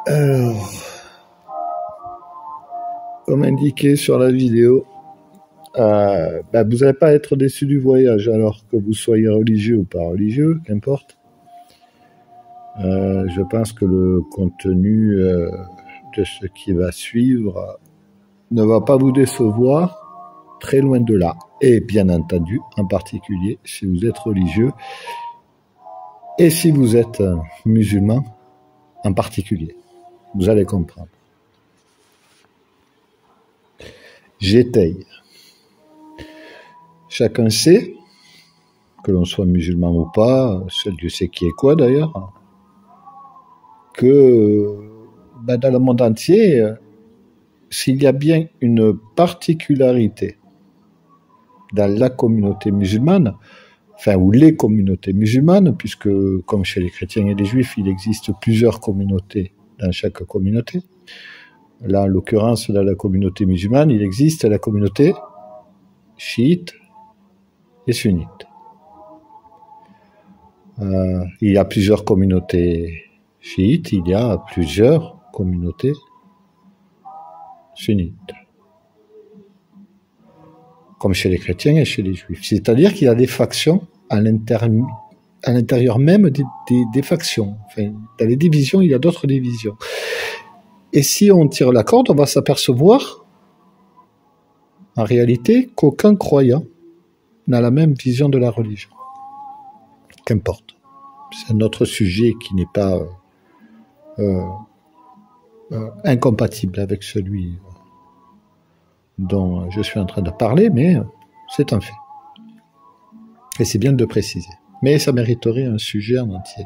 Alors, comme indiqué sur la vidéo, vous n'allez pas être déçu du voyage, alors que vous soyez religieux ou pas religieux, qu'importe. Je pense que le contenu de ce qui va suivre ne va pas vous décevoir, très loin de là. Et bien entendu, en particulier, si vous êtes religieux et si vous êtes musulman en particulier. Vous allez comprendre. J'étaye. Chacun sait, que l'on soit musulman ou pas, seul Dieu sait qui est quoi d'ailleurs, que dans le monde entier, s'il y a bien une particularité dans la communauté musulmane, enfin, ou les communautés musulmanes, puisque comme chez les chrétiens et les juifs, il existe plusieurs communautés dans chaque communauté. Là, en l'occurrence, dans la communauté musulmane, il existe la communauté chiite et sunnite. Il y a plusieurs communautés chiites, il y a plusieurs communautés sunnites. Comme chez les chrétiens et chez les juifs. C'est-à-dire qu'il y a des factions à l'intérieur même des factions. Enfin, dans les divisions, il y a d'autres divisions. Et si on tire la corde, on va s'apercevoir, en réalité, qu'aucun croyant n'a la même vision de la religion. Qu'importe. C'est un autre sujet qui n'est pas incompatible avec celui dont je suis en train de parler, mais c'est un fait. Et c'est bien de le préciser. Mais ça mériterait un sujet en entier.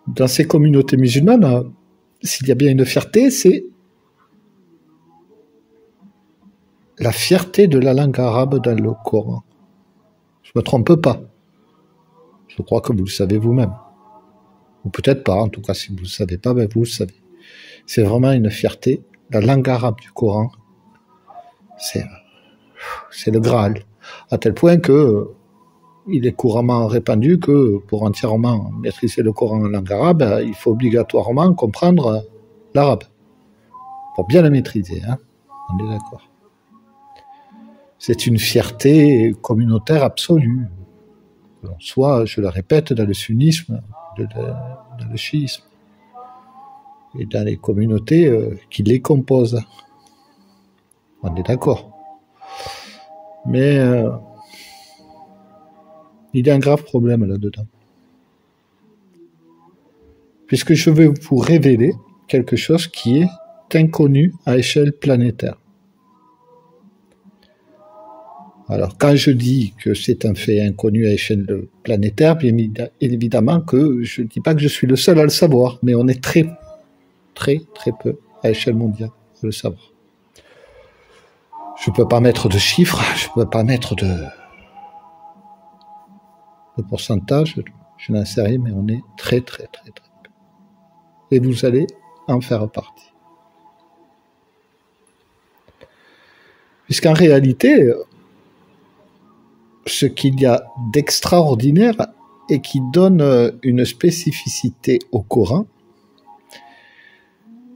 Dans ces communautés musulmanes, s'il y a bien une fierté, c'est la fierté de la langue arabe dans le Coran. Je ne me trompe pas. Je crois que vous le savez vous-même. Ou peut-être pas, en tout cas, si vous ne le savez pas, vous le savez. C'est vraiment une fierté. La langue arabe du Coran, c'est le Graal. À tel point que il est couramment répandu que pour entièrement maîtriser le Coran en langue arabe, il faut obligatoirement comprendre l'arabe. Pour bien le maîtriser, hein. On est d'accord. C'est une fierté communautaire absolue. Que l'on soit, je le répète, dans le sunnisme, dans le chiisme, et dans les communautés qui les composent. On est d'accord. Mais il y a un grave problème là-dedans. Puisque je vais vous révéler quelque chose qui est inconnu à échelle planétaire. Alors, quand je dis que c'est un fait inconnu à échelle planétaire, bien évidemment que je ne dis pas que je suis le seul à le savoir, mais on est très peu à échelle mondiale à le savoir. Je ne peux pas mettre de chiffres, je ne peux pas mettre de pourcentage, je n'en sais rien, mais on est très peu. Et vous allez en faire partie. Puisqu'en réalité, ce qu'il y a d'extraordinaire et qui donne une spécificité au Coran,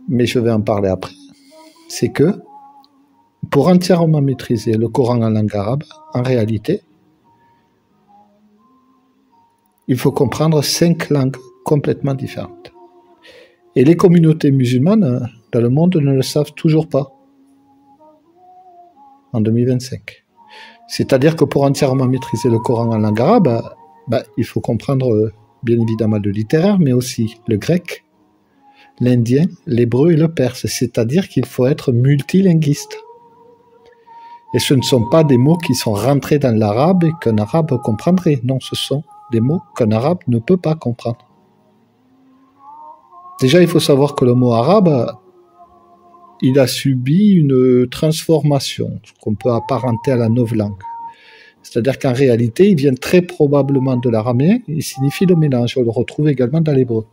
mais je vais en parler après, c'est que pour entièrement maîtriser le Coran en langue arabe, en réalité, il faut comprendre 5 langues complètement différentes. Et les communautés musulmanes dans le monde ne le savent toujours pas en 2025. C'est-à-dire que pour entièrement maîtriser le Coran en langue arabe, il faut comprendre bien évidemment le littéraire, mais aussi le grec, l'indien, l'hébreu et le perse. C'est-à-dire qu'il faut être multilinguiste. Et ce ne sont pas des mots qui sont rentrés dans l'arabe et qu'un arabe comprendrait. Non, ce sont des mots qu'un arabe ne peut pas comprendre. Déjà, il faut savoir que le mot arabe, il a subi une transformation, ce qu'on peut apparenter à la novlangue. C'est-à-dire qu'en réalité, il vient très probablement de l'araméen, il signifie le mélange. On le retrouve également dans l'hébreu.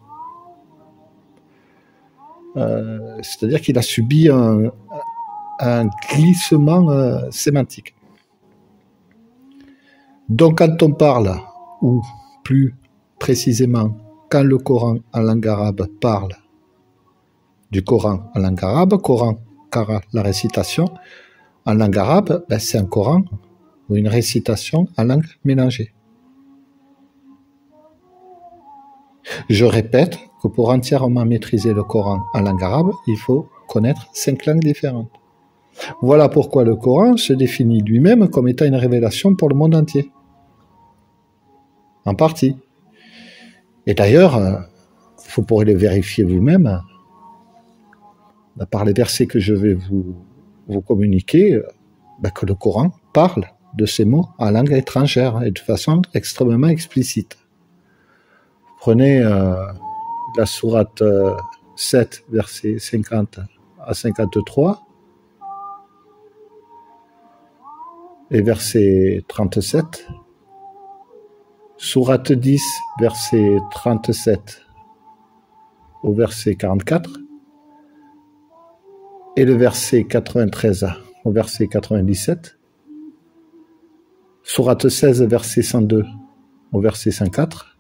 C'est-à-dire qu'il a subi un glissement sémantique. Donc quand on parle, ou plus précisément, quand le Coran en langue arabe parle du Coran en langue arabe, Coran, car la récitation en langue arabe, ben c'est un Coran ou une récitation en langue mélangée. Je répète que pour entièrement maîtriser le Coran en langue arabe, il faut connaître 5 langues différentes. Voilà pourquoi le Coran se définit lui-même comme étant une révélation pour le monde entier. En partie. Et d'ailleurs, vous pourrez le vérifier vous-même, par les versets que je vais vous communiquer, que le Coran parle de ces mots en langue étrangère et de façon extrêmement explicite. Prenez la sourate 7, versets 50 à 53 et verset 37, sourate 10, verset 37 au verset 44 et le verset 93 au verset 97, sourate 16, verset 102 au verset 104,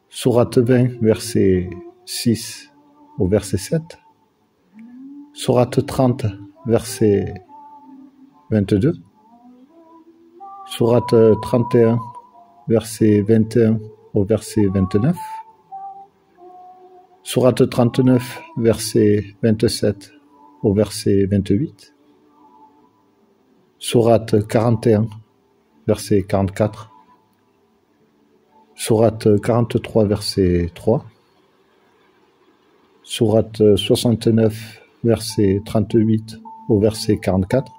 sourate 20, verset 6 au verset 7, sourate 30, verset 22, sourate 31, verset 21 au verset 29, sourate 39, verset 27 au verset 28, sourate 41, verset 44, sourate 43, verset 3, sourate 69, verset 38 au verset 44,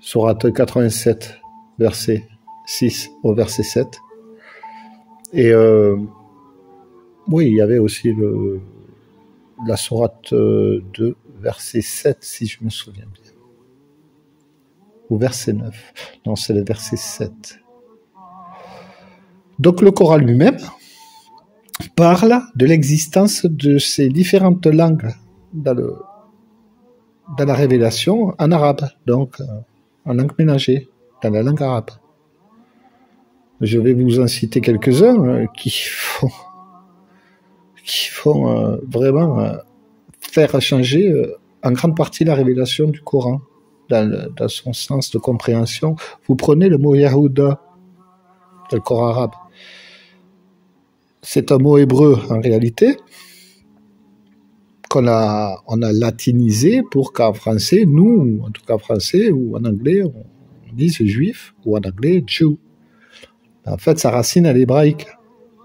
sourate 87, verset 6 au verset 7. Et oui, il y avait aussi la sourate 2, verset 7, si je me souviens bien. Ou verset 9. Non, c'est le verset 7. Donc le Coran lui-même parle de l'existence de ces différentes langues dans la révélation en arabe, donc en langue mélangée, dans la langue arabe. Je vais vous en citer quelques-uns qui font vraiment faire changer en grande partie la révélation du Coran dans son sens de compréhension. Vous prenez le mot Yahuda dans le Coran arabe. C'est un mot hébreu en réalité on a latinisé pour qu'en français, nous, en tout cas en français ou en anglais, on dise juif ou en anglais Jew. En fait, sa racine à l'hébraïque.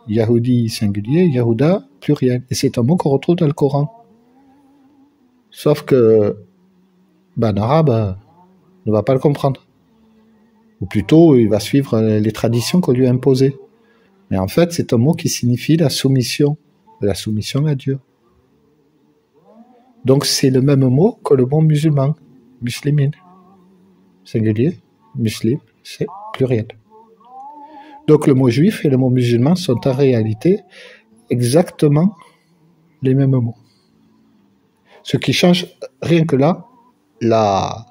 Yahudi singulier, Yahuda pluriel. Et c'est un mot qu'on retrouve dans le Coran. Sauf que en arabe ne va pas le comprendre. Ou plutôt, il va suivre les traditions qu'on lui a imposées. Mais en fait, c'est un mot qui signifie la soumission à Dieu. Donc c'est le même mot que le mot musulman, muslimin. Singulier, muslim, c'est pluriel. Donc le mot juif et le mot musulman sont en réalité exactement les mêmes mots. Ce qui change rien que là, la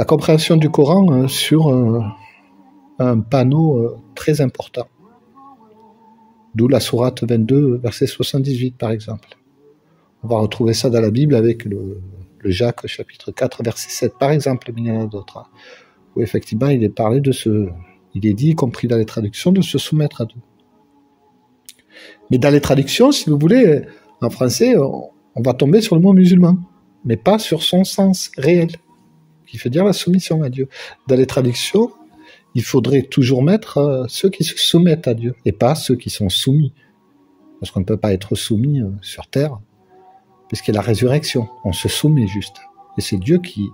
compréhension du Coran sur un panneau très important. D'où la sourate 22, verset 78 par exemple. On va retrouver ça dans la Bible avec le Jacques chapitre 4, verset 7 par exemple, mais il y en a d'autres. Où effectivement il est parlé il est dit, y compris dans les traductions, de se soumettre à Dieu. Mais dans les traductions, si vous voulez, en français, on va tomber sur le mot musulman, mais pas sur son sens réel, qui veut dire la soumission à Dieu. Dans les traductions, il faudrait toujours mettre ceux qui se soumettent à Dieu, et pas ceux qui sont soumis. Parce qu'on ne peut pas être soumis sur terre, puisqu'il y a la résurrection. On se soumet juste. Et c'est Dieu qui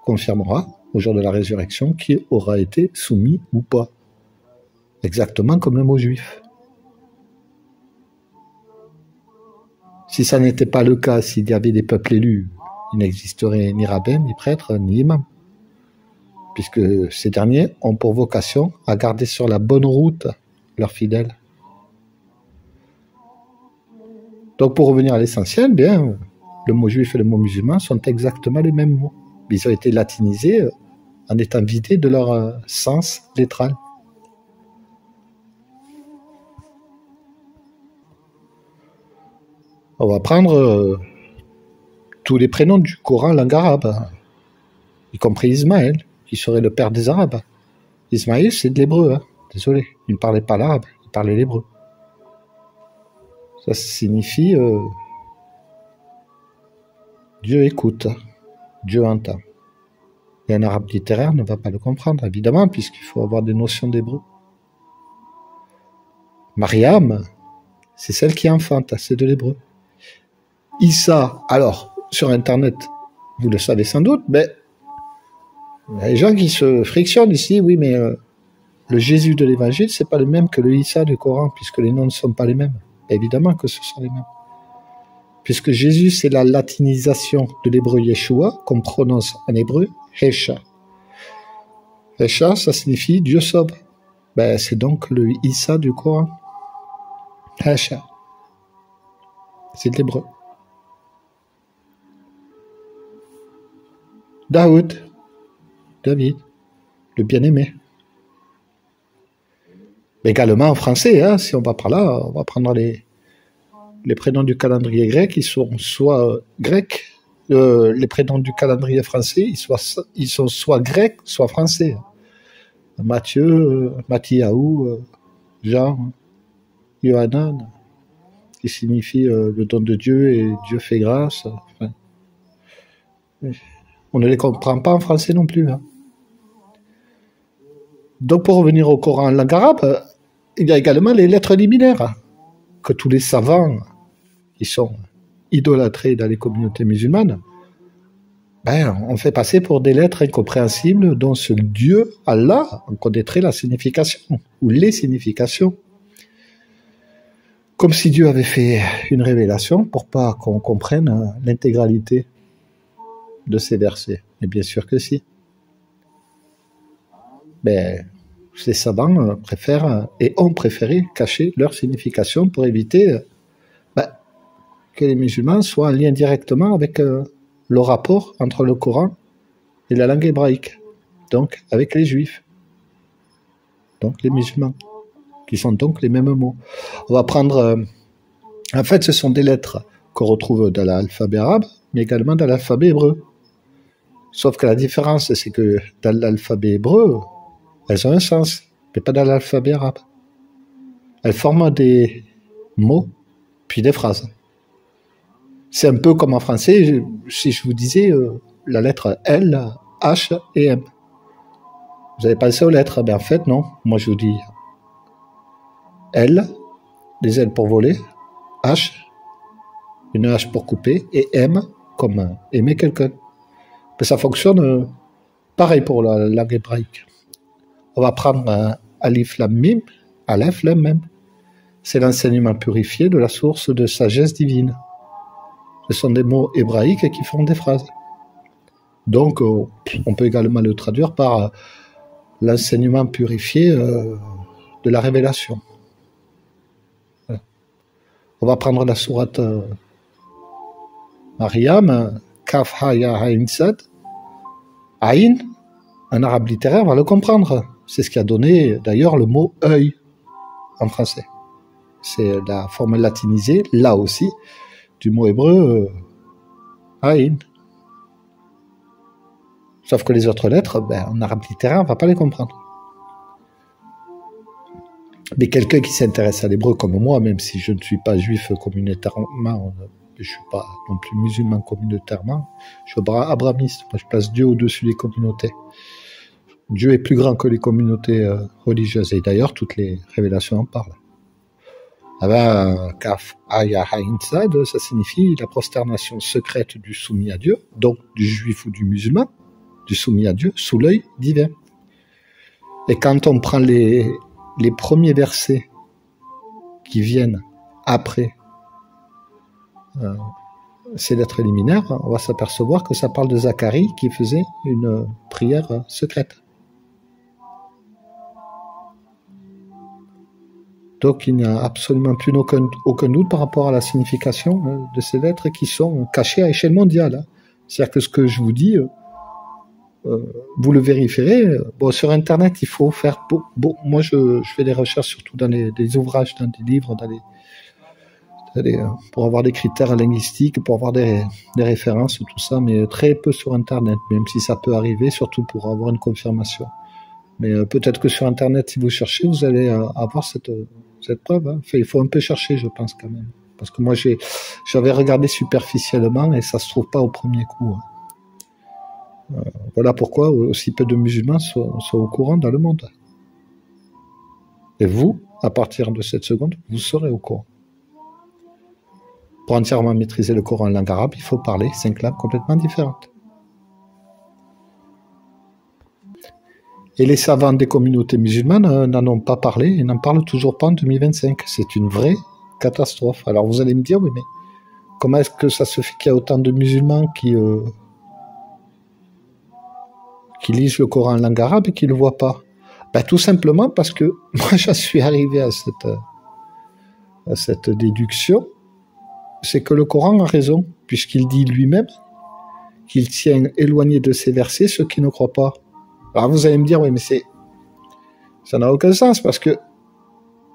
confirmera au jour de la résurrection qui aura été soumis ou pas. Exactement comme le mot juif. Si ça n'était pas le cas, s'il y avait des peuples élus, il n'existerait ni rabbin, ni prêtre, ni imam. Puisque ces derniers ont pour vocation à garder sur la bonne route leurs fidèles. Donc pour revenir à l'essentiel, bien, le mot juif et le mot musulman sont exactement les mêmes mots. Ils ont été latinisés en étant vidés de leur sens lettral. On va prendre tous les prénoms du Coran langue arabe, y compris Ismaël, qui serait le père des Arabes. Ismaël, c'est de l'hébreu, hein. Désolé, il ne parlait pas l'arabe, il parlait l'hébreu. Ça signifie Dieu écoute, Dieu entend. Et un arabe littéraire ne va pas le comprendre, évidemment, puisqu'il faut avoir des notions d'hébreu. Mariam, c'est celle qui enfante, c'est de l'hébreu. Issa, alors, sur Internet, vous le savez sans doute, mais il y a des gens qui se frictionnent ici, oui, mais le Jésus de l'Évangile, c'est pas le même que le Issa du Coran, puisque les noms ne sont pas les mêmes. Évidemment que ce sont les mêmes. Puisque Jésus, c'est la latinisation de l'hébreu Yeshua, qu'on prononce en hébreu, Hesha. Hesha, ça signifie Dieu sauve. Ben, c'est donc le Issa du Coran. Hesha. C'est de l'hébreu. David, le bien-aimé. Également en français, hein, si on va par là, on va prendre les prénoms du calendrier grec, ils sont soit grecs, les prénoms du calendrier français, ils sont soit grecs, soit français. Matthieu, Mathiaou, Jean, Yohanan, qui signifie le don de Dieu et Dieu fait grâce. Enfin, on ne les comprend pas en français non plus. Hein. Donc pour revenir au Coran en langue arabe, il y a également les lettres liminaires que tous les savants qui sont idolâtrés dans les communautés musulmanes, on fait passer pour des lettres incompréhensibles dont seul Dieu, Allah, en connaîtrait la signification, ou les significations. Comme si Dieu avait fait une révélation pour pas qu'on comprenne l'intégralité de ces versets. Et bien sûr que si. Ces savants préfèrent et ont préféré cacher leur signification pour éviter que les musulmans soient en lien directement avec le rapport entre le Coran et la langue hébraïque, donc avec les juifs, donc les musulmans, qui sont donc les mêmes mots. On va prendre... en fait, ce sont des lettres qu'on retrouve dans l'alphabet arabe, mais également dans l'alphabet hébreu. Sauf que la différence, c'est que dans l'alphabet hébreu, elles ont un sens, mais pas dans l'alphabet arabe. Elles forment des mots, puis des phrases. C'est un peu comme en français, si je vous disais la lettre L, H et M. Vous avez pensé aux lettres? En fait, non. Moi, je vous dis L, des ailes pour voler, H, une H pour couper, et M, comme aimer quelqu'un. Mais ça fonctionne pareil pour la langue hébraïque. On va prendre Alif Lam Mim, Aleph Lam Mem. C'est l'enseignement purifié de la source de sagesse divine. Ce sont des mots hébraïques qui font des phrases. Donc, on peut également le traduire par l'enseignement purifié de la révélation. Voilà. On va prendre la sourate Mariam, Kaf Ha Ya Ain Sad. Ain, un arabe littéraire va le comprendre. C'est ce qui a donné d'ailleurs le mot œil en français. C'est la forme latinisée, là aussi, du mot hébreu Ain. Sauf que les autres lettres, en arabe littéraire, on ne va pas les comprendre. Mais quelqu'un qui s'intéresse à l'hébreu comme moi, même si je ne suis pas juif communautairement, je ne suis pas non plus musulman communautairement, je suis abramiste. Moi, je place Dieu au-dessus des communautés. Dieu est plus grand que les communautés religieuses. Et d'ailleurs, toutes les révélations en parlent. Kaf Aya Hain Sad, ça signifie la prosternation secrète du soumis à Dieu, donc du juif ou du musulman, du soumis à Dieu, sous l'œil divin. Et quand on prend les premiers versets qui viennent après ces lettres liminaires, on va s'apercevoir que ça parle de Zacharie qui faisait une prière secrète. Donc il n'y a absolument plus aucun doute par rapport à la signification de ces lettres qui sont cachées à échelle mondiale. C'est-à-dire que ce que je vous dis, vous le vérifierez. Sur Internet, il faut faire... moi, je fais des recherches surtout dans des ouvrages, dans des livres, dans pour avoir des critères linguistiques, pour avoir des références, tout ça, mais très peu sur Internet, même si ça peut arriver, surtout pour avoir une confirmation. Mais peut-être que sur Internet, si vous cherchez, vous allez avoir cette preuve. Hein. Enfin, il faut un peu chercher, je pense, quand même. Parce que moi, j'avais regardé superficiellement et ça se trouve pas au premier coup. Hein. Voilà pourquoi aussi peu de musulmans sont au courant dans le monde. Et vous, à partir de cette seconde, vous serez au courant. Pour entièrement maîtriser le Coran en langue arabe, il faut parler 5 langues complètement différentes. Et les savants des communautés musulmanes n'en ont pas parlé et n'en parlent toujours pas en 2025. C'est une vraie catastrophe. Alors vous allez me dire, oui, mais comment est-ce que ça se fait qu'il y a autant de musulmans qui lisent le Coran en langue arabe et qui ne le voient pas? Ben, tout simplement parce que moi, j'en suis arrivé à cette déduction. C'est que le Coran a raison, puisqu'il dit lui-même qu'il tient éloigné de ces versets ceux qui ne croient pas. Alors vous allez me dire, oui, mais ça n'a aucun sens, parce que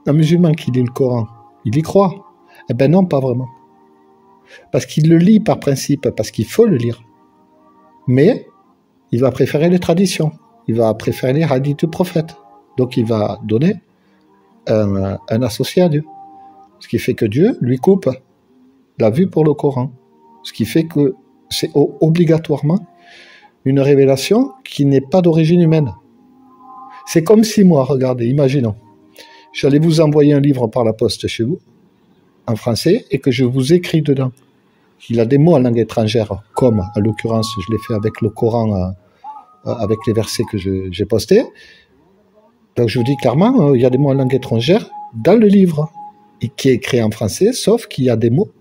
un musulman qui lit le Coran, il y croit. Eh ben non, pas vraiment. Parce qu'il le lit par principe, parce qu'il faut le lire. Mais il va préférer les traditions, il va préférer les hadiths du prophète. Donc il va donner un associé à Dieu. Ce qui fait que Dieu lui coupe la vue pour le Coran. Ce qui fait que c'est obligatoirement une révélation qui n'est pas d'origine humaine. C'est comme si moi, regardez, imaginons, j'allais vous envoyer un livre par la poste chez vous, en français, et que je vous écris dedans. Il a des mots en langue étrangère, comme, en l'occurrence, je l'ai fait avec le Coran, avec les versets que j'ai postés. Donc je vous dis clairement, il y a des mots en langue étrangère dans le livre, et qui est écrit en français, sauf qu'il y a des mots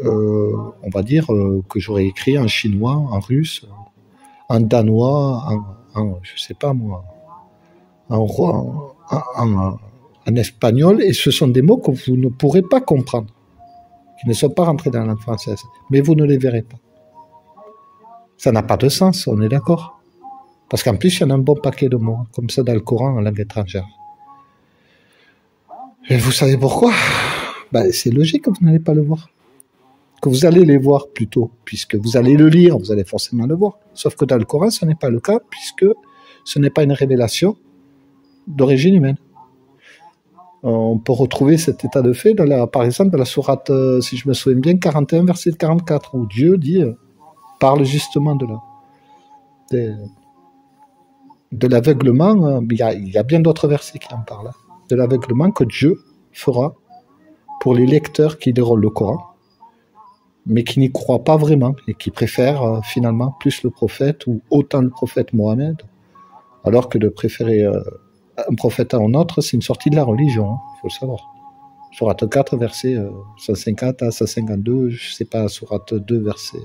on va dire que j'aurais écrit en chinois, en russe, en danois, je sais pas moi, en espagnol, et ce sont des mots que vous ne pourrez pas comprendre, qui ne sont pas rentrés dans la langue française, mais vous ne les verrez pas. Ça n'a pas de sens, on est d'accord. Parce qu'en plus, il y en a un bon paquet de mots, comme ça dans le Coran en langue étrangère. Et vous savez pourquoi? Ben, c'est logique que vous n'allez pas le voir. Que vous allez les voir plutôt, puisque vous allez le lire, vous allez forcément le voir. Sauf que dans le Coran, ce n'est pas le cas, puisque ce n'est pas une révélation d'origine humaine. On peut retrouver cet état de fait, par exemple, dans la sourate, si je me souviens bien, 41, verset 44, où Dieu dit, parle justement de l'aveuglement. Il y a bien d'autres versets qui en parlent. De l'aveuglement que Dieu fera pour les lecteurs qui liront le Coran, mais qui n'y croient pas vraiment et qui préfèrent finalement plus le prophète ou autant le prophète Mohammed, alors que de préférer un prophète à un autre, c'est une sortie de la religion, il faut le savoir. Sourate 4, verset 150 à 152, je ne sais pas, Sourate 2, verset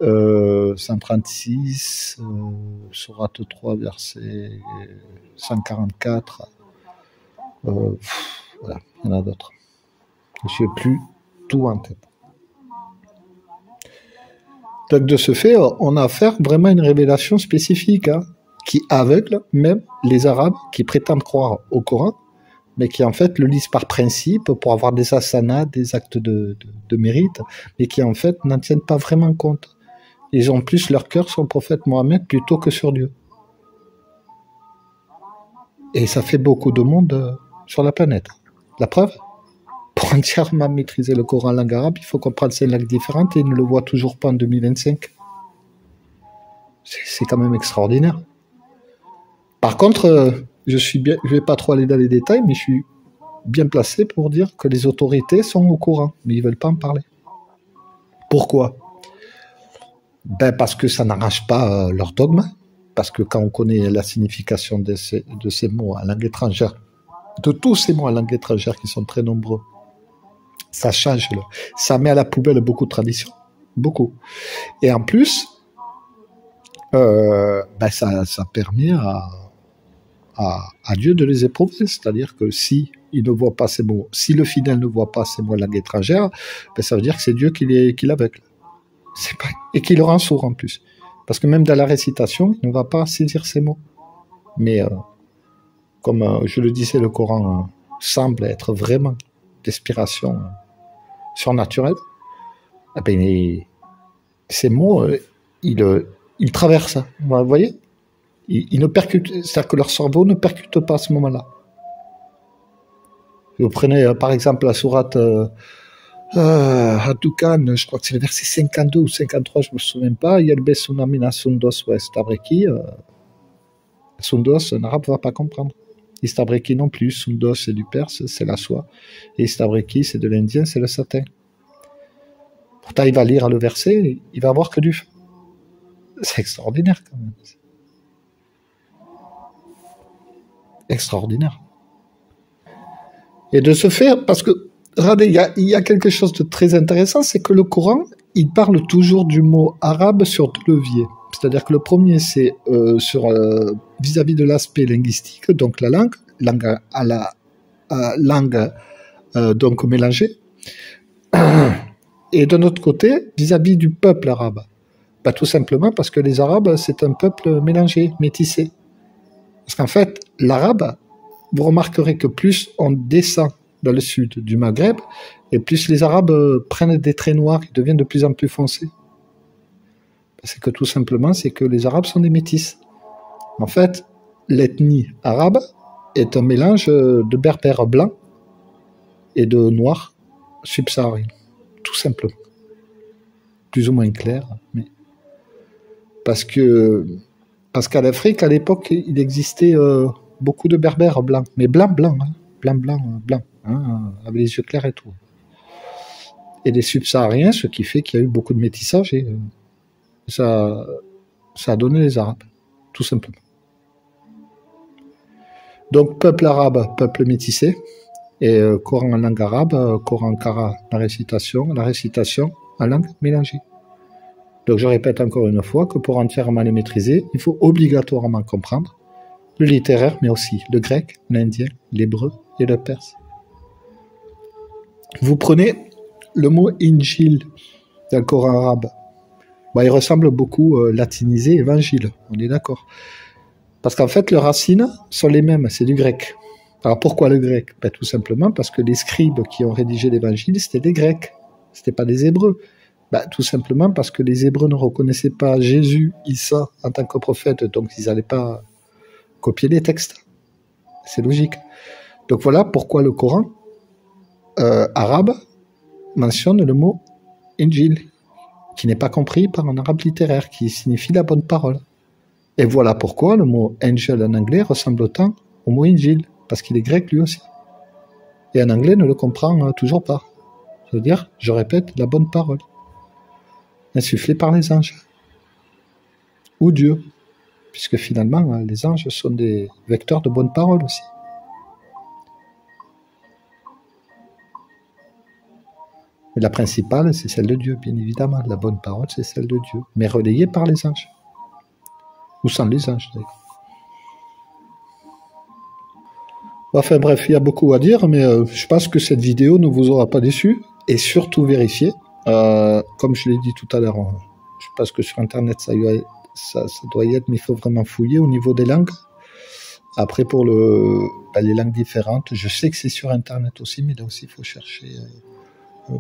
136, Sourate 3, verset 144, voilà, il y en a d'autres. Je n'ai plus tout en tête. Donc de ce fait, on a affaire vraiment à une révélation spécifique, hein, qui aveugle même les Arabes qui prétendent croire au Coran, mais qui en fait le lisent par principe pour avoir des asanas, des actes de mérite, mais qui en fait n'en tiennent pas vraiment compte. Ils ont plus leur cœur sur le prophète Mohammed plutôt que sur Dieu. Et ça fait beaucoup de monde sur la planète. La preuve ? Pour entièrement maîtriser le Coran en langue arabe, il faut comprendre 5 langues différentes et ils ne le voient toujours pas en 2025. C'est quand même extraordinaire. Par contre, je vais pas trop aller dans les détails, mais je suis bien placé pour dire que les autorités sont au courant, mais ils veulent pas en parler. Pourquoi ? Ben parce que ça n'arrange pas leur dogme, parce que quand on connaît la signification de ces mots en langue étrangère, de tous ces mots en langue étrangère qui sont très nombreux, ça change, ça met à la poubelle beaucoup de traditions, beaucoup. Et en plus, ça permet à Dieu de les éprouver, c'est-à-dire que si il ne voit pas ces mots, si le fidèle ne voit pas ces mots en langue étrangère, ça veut dire que c'est Dieu qui l'aveugle. Et qui le rend sourd en plus. Parce que même dans la récitation, il ne va pas saisir ces mots. Mais comme je le disais, le Coran semble être vraiment d'inspiration surnaturelle, eh ben, ces mots, ils traversent. Vous voyez, ils ne percutent, c'est-à-dire que leur cerveau ne percute pas à ce moment-là. Vous prenez par exemple la sourate Hadoukan, je crois que c'est le verset 52 ou 53, je ne me souviens pas. Yelbe Sunamina Sundos ou Estabreki. Sundos, un arabe ne va pas comprendre. Istabreki non plus. Sundos, c'est du perse, c'est la soie. Et Istabreki, c'est de l'indien, c'est le satin. Pourtant, il va lire le verset, il va voir que du feu. C'est extraordinaire quand même. Extraordinaire. Et de ce fait, parce que, regardez, il y a quelque chose de très intéressant, c'est que le Coran, il parle toujours du mot arabe sur deux leviers. C'est-à-dire que le premier, c'est vis-à-vis de l'aspect linguistique, donc la langue donc mélangée. Et d'un autre côté, vis-à-vis du peuple arabe. Bah, tout simplement parce que les Arabes, c'est un peuple mélangé, métissé. Parce qu'en fait, l'arabe, vous remarquerez que plus on descend dans le sud du Maghreb, et plus les Arabes prennent des traits noirs, ils deviennent de plus en plus foncés. C'est que tout simplement, c'est que les Arabes sont des métis. En fait, l'ethnie arabe est un mélange de berbères blancs et de noirs subsahariens. Tout simplement. Plus ou moins clair, mais... Parce qu'à l'Afrique, à l'époque, il existait beaucoup de berbères blancs, mais blancs, hein, avec les yeux clairs et tout. Et des subsahariens, ce qui fait qu'il y a eu beaucoup de métissage et ça a donné les Arabes, tout simplement. Donc, peuple arabe, peuple métissé, et Coran en langue arabe, Coran Kara, la récitation en langue mélangée. Donc, je répète encore une fois que pour entièrement les maîtriser, il faut obligatoirement comprendre le littéraire, mais aussi le grec, l'indien, l'hébreu et le perse. Vous prenez le mot Injil dans le Coran arabe. Bah, il ressemble beaucoup latinisé évangile, on est d'accord. Parce qu'en fait, les racines sont les mêmes, c'est du grec. Alors pourquoi le grec? Ben, tout simplement parce que les scribes qui ont rédigé l'évangile, c'était des Grecs, c'était pas des Hébreux. Ben, tout simplement parce que les Hébreux ne reconnaissaient pas Jésus, Issa, en tant que prophète, donc ils n'allaient pas copier les textes. C'est logique. Donc voilà pourquoi le Coran arabe mentionne le mot Injil, qui n'est pas compris par un arabe littéraire, qui signifie la bonne parole. Et voilà pourquoi le mot angel en anglais ressemble autant au mot Injil, parce qu'il est grec lui aussi. Et en anglais ne le comprend toujours pas. Ça veut dire, je répète, la bonne parole. Insufflée par les anges. Ou Dieu. Puisque finalement, les anges sont des vecteurs de bonne parole aussi. Mais la principale, c'est celle de Dieu, bien évidemment. La bonne parole, c'est celle de Dieu. Mais relayée par les anges. Ou sans les anges, d'ailleurs. Enfin bref, il y a beaucoup à dire, mais je pense que cette vidéo ne vous aura pas déçu. Et surtout vérifiez. Comme je l'ai dit tout à l'heure, je pense que sur Internet, ça doit y être, mais il faut vraiment fouiller au niveau des langues. Après, pour les langues différentes, je sais que c'est sur Internet aussi, mais là aussi, il faut chercher...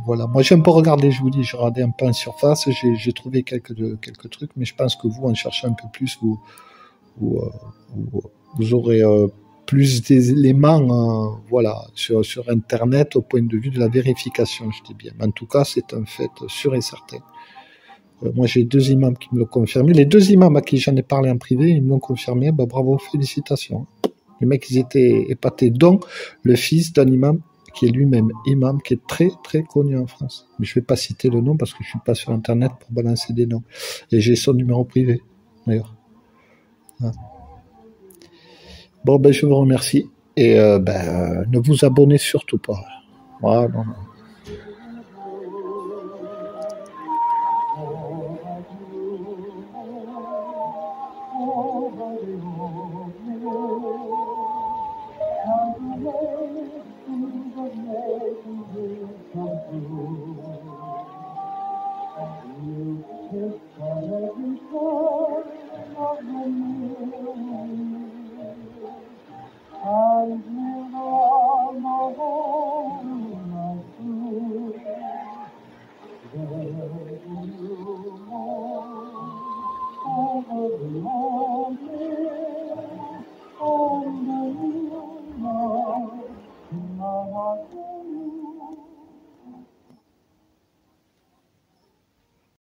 voilà. Moi, j'ai un peu regardé, je vous dis, j'ai regardé un peu en surface, j'ai trouvé quelques trucs, mais je pense que vous, en cherchant un peu plus, vous aurez plus d'éléments voilà, sur Internet au point de vue de la vérification, je dis bien. Mais en tout cas, c'est un fait sûr et certain. Moi, j'ai 2 imams qui me l'ont confirmé. Les 2 imams à qui j'en ai parlé en privé, ils me l'ont confirmé. Bah, bravo, félicitations. Les mecs, ils étaient épatés. Donc, le fils d'un imam qui est lui-même imam, qui est très très connu en France. Mais je ne vais pas citer le nom parce que je ne suis pas sur Internet pour balancer des noms. Et j'ai son numéro privé, d'ailleurs. Voilà. Bon, ben je vous remercie. Et ne vous abonnez surtout pas. Voilà, non.